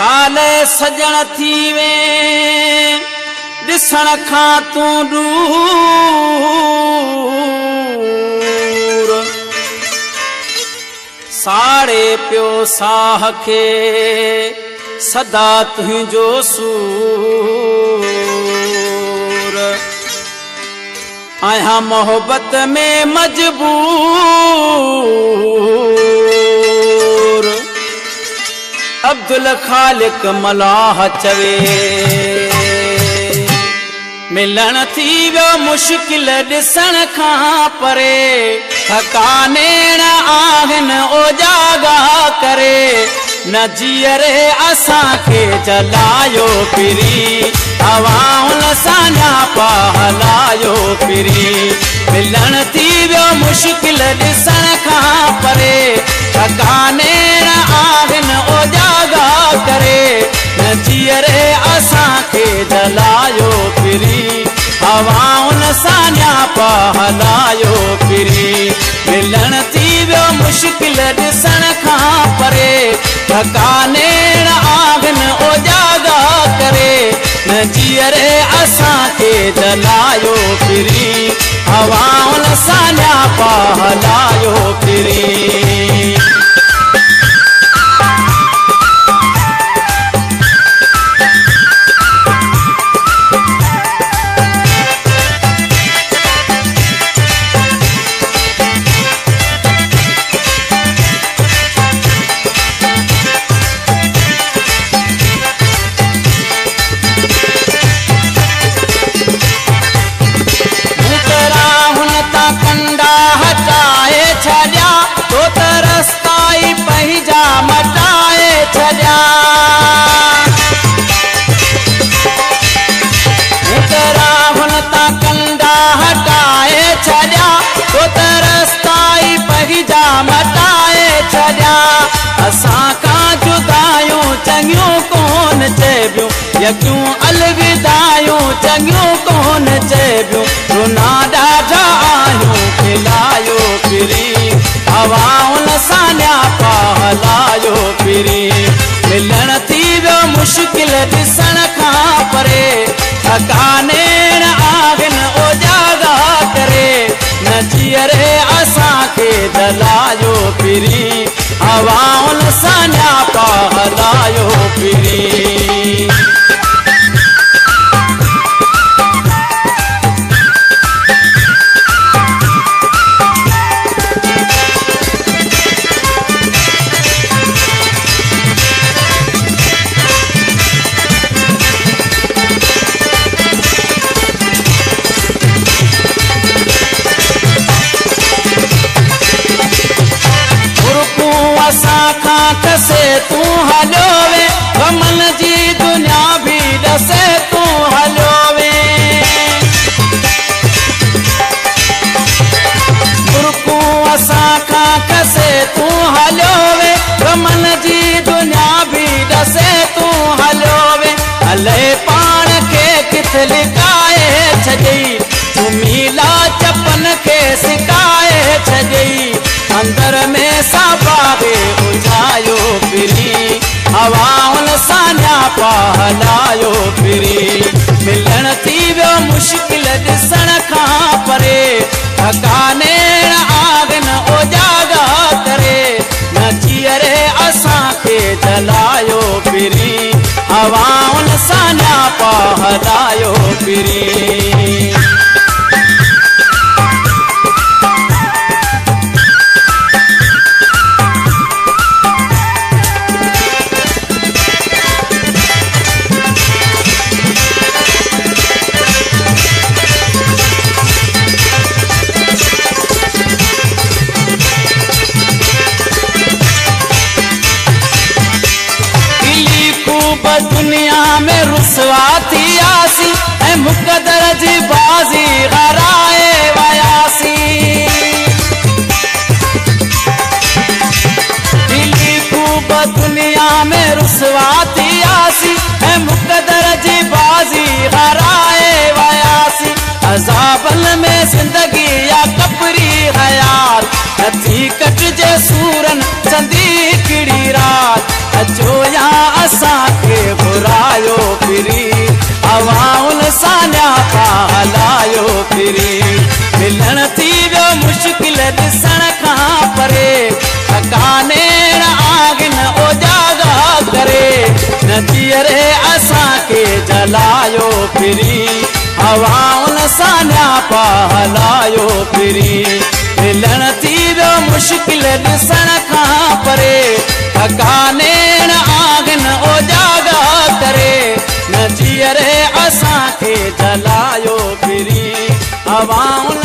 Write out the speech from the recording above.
छाले सजण थी वे दिसण खां तूं दूर साड़े पियो साह खे सदा तुंहिंजो सूर आहियां मोहब्बत में मजबूर अब्दुल खालिक मलाह चवे मिलन थी वो मुश्किल दिसण खां परे थकानेण आहिन ओजागा करे न जीअरे असां खे जलायो फिरी हवाउन सां न्यापा हलायो फिरी मिलन थी वो मुश्किल दिसण खां परे थकानेण आहिन ओजागा करे न जीअरे असां खे जलायो फिरी हवाउन सां न्यापा हलायो फिरी मिलन थी वो मुश्किल दिसण खां परे थकानेण आहिन ओजागा करे न जीअरे असां खे जलायो फिरी हवाउन सां न्यापा हलायो फिरी असां खां जुदायूं चङियूं कोन चइबियूं यकियूं अलविदायूं चङियूं कोन चइबियूं रुना ॾाढा आहियूं खिलायो फिरी हवाउन सां न्यापा हलायो फिरी मिलण थी वियो मुश्किल ॾिसण खां परे थकानेण आहिन ओजागा करे न जीअरे असां खे जलायो फिरी हवाउन सां न्यापा हलायो फिरी कसे तूं हलो वे गमन जी दुनिया भी दसे तूं हलो वे गुरकू असां खां कसे तूं हलो वे गमन जी दुनिया भी दसे तूं हलो वे हले पाण खे किथ लिकाए छॾई तुमीला चपन खे सिकाए छॾई अंदर में साबागे उजायो फिरी हवाउन सां न्यापा हलायो फिरी मिलण थी वियो मुश्किल ॾिसण खां परे थकानेण आहिन ओजागा करे न जीअरे असां खे जलायो फिरी हवाउन सां न्यापा हलायो फिरी दुनिया में रुसवा थी आसी ऐं मुक़दर जी बाज़ी हराए वयासी दिली खूब दुनिया में रुसवा थी आसी ऐं मुक़दर जी बाज़ी हराए वयासी अज़ाबन में ज़िंदगी या कपरी हयात नथी कटजे सूरन चंदी किड़ी रात अचो या असां ॾिसण खां परे थकाने आगिन उजागा करे न जीअरे असांखे जलायो फिरी हवाउनि सां न्यापा हलायो फिरी मिलण थी वियो मुश्किल ॾिसण खां परे थकाने आगिन उजागा करे न जीअरे असांखे जलायो फिरी हवाउनि